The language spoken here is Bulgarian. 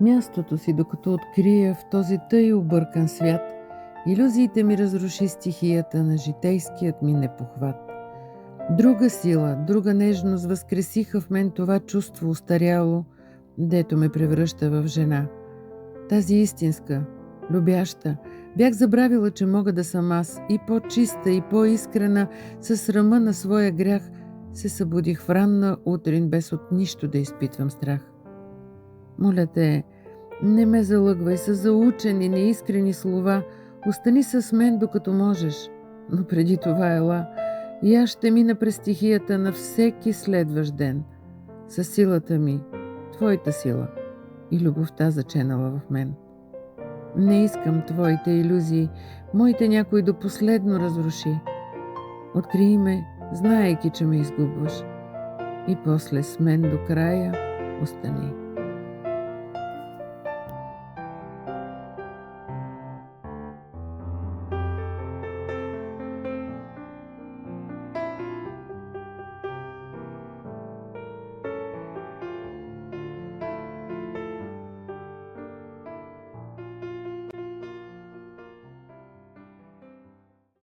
мястото си, докато открия в този тъй объркан свят. Илюзиите ми разруши стихията на житейският ми непохват. Друга сила, друга нежност възкресиха в мен това чувство устаряло, дето ме превръща в жена. Тази истинска, любяща, бях забравила, че мога да съм аз, и по-чиста, и по-искрена, със срама на своя грях, се събудих в ранна утрин, без от нищо да изпитвам страх. Моля те, не ме залъгвай с заучени, неискрени слова, остани с мен докато можеш, но преди това ела, и аз ще мина през стихията на всеки следващ ден, със силата ми, твоята сила и любовта заченала в мен. Не искам твоите илюзии, моите някой до последно разруши. Открий ме, знаейки, че ме изгубваш, и после с мен до края остани.